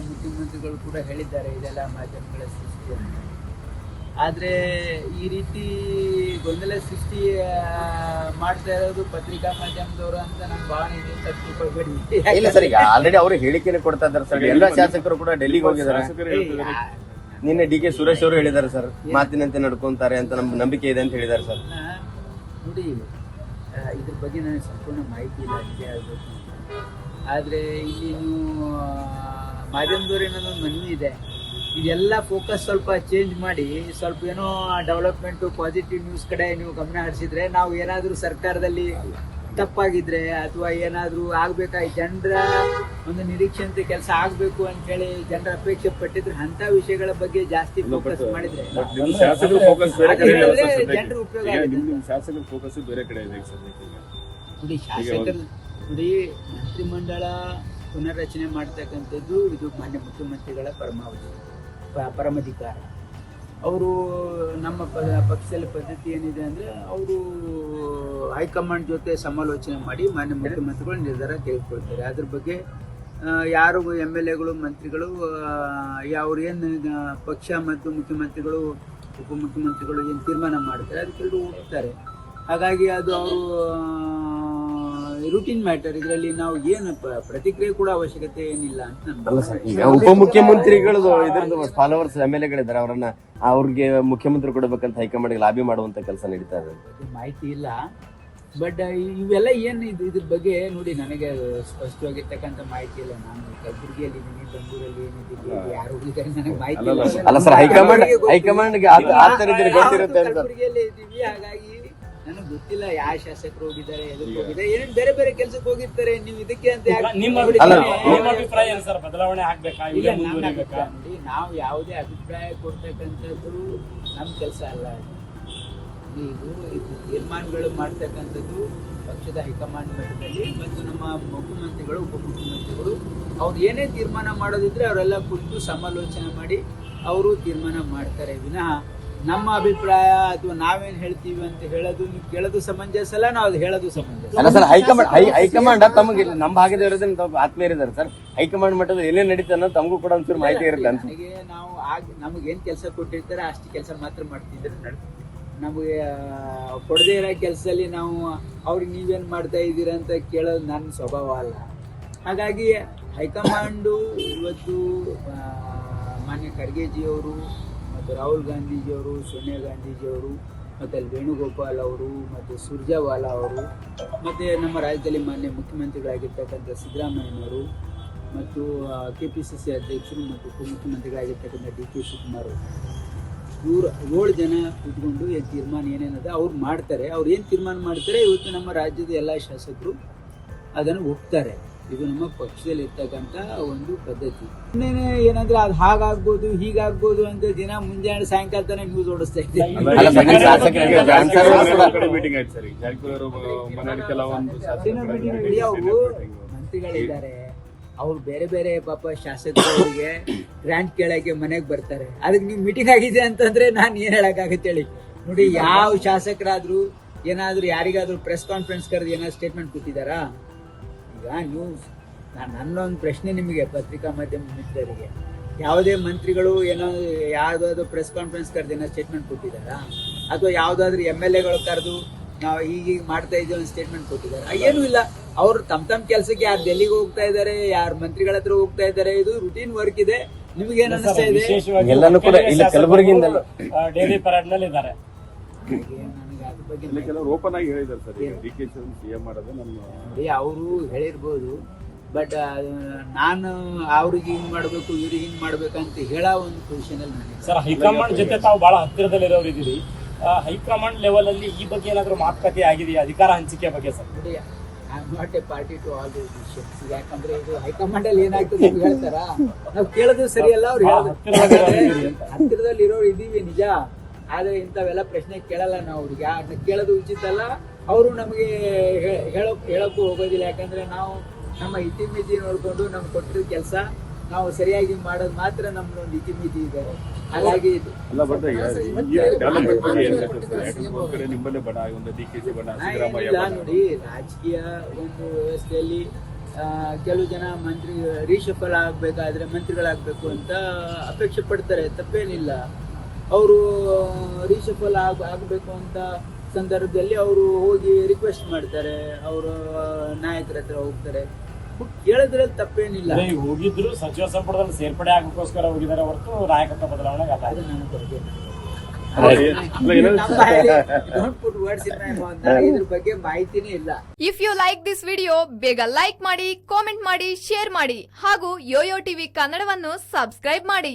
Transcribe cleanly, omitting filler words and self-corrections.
ಮುಖ್ಯಮಂತ್ರಿಗಳು ಕೂಡ ಹೇಳಿದ್ದಾರೆ ಇದೆಲ್ಲ ಮಾಧ್ಯಮಗಳ ಸೃಷ್ಟಿ ಅಂತ. ಆದರೆ ಈ ರೀತಿ ಗೊಂದಲ ಸೃಷ್ಟಿ ಮಾಡ್ತಾ ಇರೋದು ಪತ್ರಿಕಾ ಮಾಧ್ಯಮದವರು ಅಂತ ನನ್ನ ಭಾವನೆ ಇದೆ. ತಪ್ಪಿಕೊಳ್ಬೇಡಿ. ಇಲ್ಲ ಸರ್, ಈಗ ಆಲ್ರೆಡಿ ಅವರು ಹೇಳಿಕೆನೆ ಕೊಡ್ತಾ ಇದ್ದಾರೆ ಸರ್. ಎಲ್ಲ ಶಾಸಕರು ಕೂಡ ಡೆಲ್ಲಿಗೆ ಹೋಗಿದ್ದಾರೆ. ನಿನ್ನೆ ಡಿ ಕೆ ಸುರೇಶ್ ಅವರು ಹೇಳಿದ್ದಾರೆ ಸರ್, ಮಾತಿನಂತೆ ನಡ್ಕೊಂತಾರೆ ಅಂತ ನಮ್ಗೆ ನಂಬಿಕೆ ಇದೆ ಅಂತ ಹೇಳಿದ್ದಾರೆ ಸರ್. ನೋಡಿ, ಇದ್ರ ಬಗ್ಗೆ ನನಗೆ ಸಂಪೂರ್ಣ ಮಾಹಿತಿ ಇಲ್ಲ, ನಿಜ ಆಗಬೇಕು. ಆದರೆ ಇಲ್ಲಿ ನೀವು ಮಾಧ್ಯಮದವ್ರು ಏನೊಂದು ಮನವಿ ಇದೆ, ಇದೆಲ್ಲ ಫೋಕಸ್ ಸ್ವಲ್ಪ ಚೇಂಜ್ ಮಾಡಿ ಸ್ವಲ್ಪ ಏನೋ ಡೆವಲಪ್ಮೆಂಟು ಪಾಸಿಟಿವ್ ನ್ಯೂಸ್ ಕಡೆ ನೀವು ಗಮನ ಹರಿಸಿದ್ರೆ, ನಾವು ಏನಾದರೂ ಸರ್ಕಾರದಲ್ಲಿ ತಪ್ಪಾಗಿದ್ರೆ ಅಥವಾ ಏನಾದರೂ ಆಗಬೇಕಾಗಿ ಜನರ ಒಂದು ನಿರೀಕ್ಷೆಯಂತೆ ಕೆಲಸ ಆಗಬೇಕು ಅಂತೇಳಿ ಜನರ ಅಪೇಕ್ಷೆ ಪಟ್ಟಿದ್ರೆ ಅಂಥ ವಿಷಯಗಳ ಬಗ್ಗೆ ಜಾಸ್ತಿ ಫೋಕಸ್ ಮಾಡಿದ್ರೆ ಜನರ ಉಪಯೋಗ ನೋಡಿ. ಶಾಸಕರು ನೋಡಿ, ಮಂತ್ರಿಮಂಡಲ ಪುನರ್ರಚನೆ ಮಾಡ್ತಕ್ಕಂಥದ್ದು ಇದು ಮಾನ್ಯ ಮುಖ್ಯಮಂತ್ರಿಗಳ ಪರಮಾಧಿಕಾರ. ಅವರು ನಮ್ಮ ಪಕ್ಷದಲ್ಲಿ ಪದ್ಧತಿ ಏನಿದೆ ಅಂದರೆ, ಅವರು ಹೈಕಮಾಂಡ್ ಜೊತೆ ಸಮಾಲೋಚನೆ ಮಾಡಿ ಮಾನ್ಯ ಮುಖ್ಯಮಂತ್ರಿಗಳು ನಿರ್ಧಾರ ತೆಗೆದುಕೊಳ್ತಾರೆ. ಅದ್ರ ಬಗ್ಗೆ ಯಾರು MLAಗಳು ಮಂತ್ರಿಗಳು ಅವ್ರು ಏನು ಪಕ್ಷ ಮತ್ತು ಮುಖ್ಯಮಂತ್ರಿಗಳು ಉಪಮುಖ್ಯಮಂತ್ರಿಗಳು ಏನು ತೀರ್ಮಾನ ಮಾಡ್ತಾರೆ ಅದಕ್ಕೆಲ್ಲರೂ ಹೋಗ್ತಾರೆ. ಹಾಗಾಗಿ ಅದು ಅವರು ರೂಟೀನ್ ಮ್ಯಾಟರ್. ಇದರಲ್ಲಿ ನಾವು ಏನು ಪ್ರತಿಕ್ರಿಯೆ ಕೂಡ ಅವಶ್ಯಕತೆ ಏನಿಲ್ಲ ಅಂತ ಈಗ ಉಪಮುಖ್ಯಮಂತ್ರಿಗಳು ಇದ್ರದ್ದು ಫಾಲೋವರ್ಸ್ MLAಗಳಿದ್ದಾರೆ, ಅವ್ರಿಗೆ ಮುಖ್ಯಮಂತ್ರಿ ಕೊಡಬೇಕಂತ ಹೈಕಮಾಂಡ್ ಲಾಬಿ ಮಾಡುವಂತ ಕೆಲಸ ನಡೀತಾ ಇದೆ. ಮಾಹಿತಿ ಇಲ್ಲ. ಬಟ್ ಇವೆಲ್ಲ ಏನು ಇದ್ರ ಬಗ್ಗೆ ನೋಡಿ, ನನಗೆ ಸ್ಪಷ್ಟವಾಗಿರ್ತಕ್ಕಂಥ ಮಾಹಿತಿ ಇಲ್ಲ. ನಾನು ಕಲಬುರಗಿಯಲ್ಲಿ ಇದ್ದೀನಿ, ಬೆಂಗಳೂರಲ್ಲಿ ಏನಿದ್ದೀನಿ, ಯಾರು ಹೋಗಿದ್ದಾರೆ ನನಗೆ ಮಾಹಿತಿ ಇಲ್ಲ. ಅಲ್ಲ ಸರ್, ಹೈಕಮಾಂಡ್ಗೆ ಕಲಬುರಗಿಯಲ್ಲೇ ಇದ್ದೀವಿ, ಹಾಗಾಗಿ ನನಗೆ ಗೊತ್ತಿಲ್ಲ ಯಾವ ಶಾಸಕರು ಹೋಗಿದ್ದಾರೆ, ಎದಕ್ಕೆ ಹೋಗಿದ್ದಾರೆ, ಏನೇನು ಬೇರೆ ಬೇರೆ ಕೆಲಸಕ್ಕೆ ಹೋಗಿರ್ತಾರೆ. ನೀವು ಇದಕ್ಕೆ ಅಂತ ಬದಲಾವಣೆ ಆಗ್ಬೇಕಾ? ನೋಡಿ, ನಾವು ಯಾವುದೇ ಅಭಿಪ್ರಾಯ ಕೊಡ್ತಕ್ಕಂಥದ್ದು ನಮ್ಮ ಕೆಲಸ ಅಲ್ಲ. ಇದು ತೀರ್ಮಾನಗಳು ಮಾಡ್ತಕ್ಕಂಥದ್ದು ಪಕ್ಷದ ಹೈಕಮಾಂಡ್ ಮಟ್ಟದಲ್ಲಿ ಮತ್ತು ನಮ್ಮ ಮುಖ್ಯಮಂತ್ರಿಗಳು ಉಪಮುಖ್ಯಮಂತ್ರಿಗಳು ಅವ್ರು ಏನೇ ತೀರ್ಮಾನ ಮಾಡೋದಿದ್ರೆ ಅವರೆಲ್ಲ ಕುರಿತು ಸಮಾಲೋಚನೆ ಮಾಡಿ ಅವರು ತೀರ್ಮಾನ ಮಾಡ್ತಾರೆ. ವಿನಃ ನಮ್ಮ ಅಭಿಪ್ರಾಯ ಅಥವಾ ನಾವೇನ್ ಹೇಳ್ತೀವಿ ಅಂತ ಹೇಳೋದು ನೀವು ಕೇಳೋದು ಸಮಂಜಸ ಅಲ್ಲ, ನಾವು ಅದು ಹೇಳೋದು ಸಮಂಜಸ ಅಲ್ಲ ಸರ್. ಹೈಕಮಾಂಡ್ ತಮಗೆ ನಮ್ಮ ಭಾಗದ ಇರೋದನ್ನ ಆತ್ಮೀಯ ಇದ್ದಾರೆ ಸರ್. ಹೈಕಮಾಂಡ್ ಮಟ್ಟದ ಏನೇನ್ ನಡೀತಾ ಅನ್ನೋದು ತಮಗೂ ಕೂಡ ಒಂಚೂರು ಮಾಹಿತಿ ಇರುತ್ತೆ ಅಂತ. ನನಗೆ ನಾವು ನಮಗೇನ್ ಕೆಲಸ ಕೊಟ್ಟಿರ್ತಾರೆ ಅಷ್ಟು ಕೆಲಸ ಮಾತ್ರ ಮಾಡ್ತಿದ್ರೆ ನಮಗೆ ಕೊಡದೇ ಇರೋ ಕೆಲಸದಲ್ಲಿ ನಾವು ಅವ್ರಿಗೆ ನೀವೇನು ಮಾಡ್ತಾ ಇದ್ದೀರಾ ಅಂತ ಕೇಳೋದು ನನ್ನ ಸ್ವಭಾವ ಅಲ್ಲ. ಹಾಗಾಗಿ ಹೈಕಮಾಂಡು ಇವತ್ತು ಮಾನ್ಯ ಖರ್ಗೆಜಿಯವರು ಮತ್ತು ರಾಹುಲ್ ಗಾಂಧೀಜಿಯವರು, ಸೋನಿಯಾ ಗಾಂಧೀಜಿಯವರು, ಮತ್ತು ಅಲ್ಲಿ ವೇಣುಗೋಪಾಲ್ ಅವರು ಮತ್ತು ಸುರ್ಜೇವಾಲಾ ಅವರು, ಮತ್ತು ನಮ್ಮ ರಾಜ್ಯದಲ್ಲಿ ಮಾನ್ಯ ಮುಖ್ಯಮಂತ್ರಿಗಳಾಗಿರ್ತಕ್ಕಂಥ ಸಿದ್ದರಾಮಯ್ಯನವರು ಮತ್ತು KPCC ಅಧ್ಯಕ್ಷರು ಮತ್ತು ಉಪಮುಖ್ಯಮಂತ್ರಿಗಳಾಗಿರ್ತಕ್ಕಂಥ DK ಶಿವಕುಮಾರ್ ಅವರು, ಇವರು 7 ಜನ ಇಟ್ಕೊಂಡು ಏನು ತೀರ್ಮಾನ ಏನೇನದ ಅವ್ರು ಮಾಡ್ತಾರೆ. ಅವ್ರು ಏನು ತೀರ್ಮಾನ ಮಾಡ್ತಾರೆ ಇವತ್ತು ನಮ್ಮ ರಾಜ್ಯದ ಎಲ್ಲ ಶಾಸಕರು ಅದನ್ನು ಒಪ್ತಾರೆ. ಇದು ನಮ್ಮ ಪಕ್ಷದಲ್ಲಿ ಇರ್ತಕ್ಕಂಥ ಒಂದು ಪದ್ಧತಿ. ಇನ್ನೇನೆ ಏನಂದ್ರೆ ಅದು ಹಾಗಾಗ್ಬೋದು ಹೀಗಾಗ್ಬೋದು ಅಂತ ದಿನ ಮುಂಜಾನೆ ಸಾಯಂಕಾಲ ತನಕ ನ್ಯೂಸ್ ಓಡಿಸ್ತಾ ಇದ್ದೀವಿ. ಅವರು ಮಂತ್ರಿಗಳಿದ್ದಾರೆ, ಅವ್ರು ಬೇರೆ ಬೇರೆ ಪಾಪ ಶಾಸಕರಿಗೆ ಗ್ರಾಂಟ್ ಕೇಳಕ್ಕೆ ಮನೆಗೆ ಬರ್ತಾರೆ. ಅದಕ್ಕೆ ನೀವು ಮೀಟಿಂಗ್ ಆಗಿದೆ ಅಂತಂದ್ರೆ ನಾನು ಏನ್ ಹೇಳಕ್ಕಾಗತ್ತೆ ಹೇಳಿ. ನೋಡಿ, ಯಾವ ಶಾಸಕರಾದ್ರೂ ಏನಾದ್ರೂ ಯಾರಿಗಾದ್ರೂ ಪ್ರೆಸ್ ಕಾನ್ಫರೆನ್ಸ್ ಕರೆದು ಏನಾದ್ರು ಸ್ಟೇಟ್ಮೆಂಟ್ ಕೊಟ್ಟಿದ್ದಾರಾ? ಈಗ ನ್ಯೂಸ್ ನನ್ನೊಂದು ಪ್ರಶ್ನೆ ನಿಮಗೆ, ಪತ್ರಿಕಾ ಮಾಧ್ಯಮ ಮಿತ್ರರಿಗೆ, ಯಾವುದೇ ಮಂತ್ರಿಗಳು ಯಾವುದಾದ್ರು ಪ್ರೆಸ್ ಕಾನ್ಫರೆನ್ಸ್ ಕರೆದು ಏನೋ ಸ್ಟೇಟ್ಮೆಂಟ್ ಕೊಟ್ಟಿದ್ದಾರಾ? ಅಥವಾ ಯಾವುದಾದ್ರೂ MLAಗಳು ಕರೆದು ನಾವು ಹೀಗೆ ಮಾಡ್ತಾ ಇದ್ದೀವಿ ಒಂದು ಸ್ಟೇಟ್ಮೆಂಟ್ ಕೊಟ್ಟಿದ್ದಾರೆ? ಏನೂ ಇಲ್ಲ. ಅವ್ರು ತಮ್ಮ ಕೆಲಸಕ್ಕೆ ಯಾರು ಡೆಲ್ಲಿಗೆ ಹೋಗ್ತಾ ಇದ್ದಾರೆ, ಯಾರು ಮಂತ್ರಿಗಳ ಹತ್ರ ಹೋಗ್ತಾ ಇದ್ದಾರೆ, ಇದು ರುಟೀನ್ ವರ್ಕ್ ಇದೆ. ನಿಮ್ಗೇನು ಅನಿಸ್ತಾ ಇದೆ? ಎಲ್ಲಾನು ಕೂಡ ಇಲ್ಲಿ ಕಲಬುರಗಿಯಿಂದ ಡೈಲಿ ಪರೇಡ್ ನಲ್ಲಿ ಇದ್ದಾರೆ. ಓಪನ್ ಆಗಿ ಹೇಳಿದ್ದಾರೆ ಸರ್, CM ಮಾಡೋದು ನಮ್ಮ ಅವರು ಹೇಳಿರ್ಬೋದು. ಬಟ್ ನಾನು ಅವ್ರಿಗೆ ಹಿಂಗ್ ಮಾಡ್ಬೇಕು ಇವ್ರಿಗೆ ಹಿಂಗ್ ಮಾಡ್ಬೇಕಂತ ಹೇಳೋ ಒಂದು ಪೊಸಿಷನ್ ಅಲ್ಲಿ ನನಗೆ. ಸರ್, ಹೈಕಮಾಂಡ್ ಜೊತೆ ತಾವು ಬಹಳ ಹತ್ತಿರದಲ್ಲಿರೋರು ಇದ್ದೀರಿ. ಹೈಕಮಾಂಡ್ ಲೆವೆಲ್ ಅಲ್ಲಿ ಈ ಬಗ್ಗೆ ಏನಾದ್ರು ಮಾತುಕತೆ ಆಗಿದೆಯಾ ಅಧಿಕಾರ ಹಂಚಿಕೆ ಬಗ್ಗೆ? ಸರ್, ನೋಡಿ, I am not a party to all these issues. ಯಾಕಂದ್ರೆ ಇದು ಹೈಕಮಾಂಡ್ ಅಲ್ಲಿ ಏನಾಗ್ತದೆ ಅಂತ ಹೇಳ್ತಾರ, ನಾವು ಕೇಳೋದು ಸರಿಯಲ್ಲ. ಅವ್ರು ಹತ್ತಿರದಲ್ಲಿ ಇರೋರು ಇದೀವಿ ನಿಜ, ಆದ್ರೆ ಇಂಥವೆಲ್ಲ ಪ್ರಶ್ನೆ ಕೇಳಲ್ಲ ನಾವು. ಅವ್ರಿಗೆ ಅದನ್ನ ಕೇಳೋದು ಉಚಿತ ಅಲ್ಲ. ಅವರು ನಮಗೆ ಹೇಳಕ್ಕೂ ಹೋಗೋದಿಲ್ಲ. ಯಾಕಂದ್ರೆ ನಾವು ನಮ್ಮ ಇತಿಮಿತಿ ನೋಡ್ಕೊಂಡು ನಮ್ಗೆ ಕೊಟ್ಟಿರೋ ಕೆಲಸ ನಾವು ಸರಿಯಾಗಿ ಮಾಡೋದು ಮಾತ್ರ ನಮ್ದೊಂದು ಇತಿಮಿತಿ ಇದೆ. ಹಾಗಾಗಿ ನೋಡಿ, ರಾಜಕೀಯ ಒಂದು ವ್ಯವಸ್ಥೆಯಲ್ಲಿ ಕೆಲವು ಜನ ಮಂತ್ರಿ ರೀಶಫಲ್ ಆಗಬೇಕಾದ್ರೆ ಮಂತ್ರಿಗಳಾಗಬೇಕು ಅಂತ ಅಪೇಕ್ಷೆ ಪಡ್ತಾರೆ, ತಪ್ಪೇನಿಲ್ಲ. ಅವರು ರೀಶಫಲ್ ಆಗಬೇಕು ಅಂತ ಸಂದರ್ಭದಲ್ಲಿ ಅವರು ಹೋಗಿ ರಿಕ್ವೆಸ್ಟ್ ಮಾಡ್ತಾರೆ, ಅವರು ನಾಯಕರ ಹತ್ರ ಹೋಗ್ತಾರೆ, ಕೇಳಿದ್ರಲ್ಲಿ ತಪ್ಪೇನಿಲ್ಲ. ಈಗ ಹೋಗಿದ್ರು ಸಚಿವ ಸಂಪುಟದಲ್ಲಿ ಸೇರ್ಪಡೆ ಆಗೋಕ್ಕೋಸ್ಕರ ಹೋಗಿದ್ದಾರೆ ಹೊರತು ನಾಯಕತ್ವ ಬದಲಾವಣೆ ಅಲ್ಲ. ಅದು ನನಗೆ ಬಗ್ಗೆ ಇದ್ರ ಬಗ್ಗೆ ಮಾಹಿತಿನೇ ಇಲ್ಲ. If you like this video ಬೇಗ ಲೈಕ್ ಮಾಡಿ, ಕಾಮೆಂಟ್ ಮಾಡಿ, ಶೇರ್ ಮಾಡಿ ಹಾಗೂ ಯೋಯೋ ಟಿವಿ ಕನ್ನಡವನ್ನು ಸಬ್ಸ್ಕ್ರೈಬ್ ಮಾಡಿ.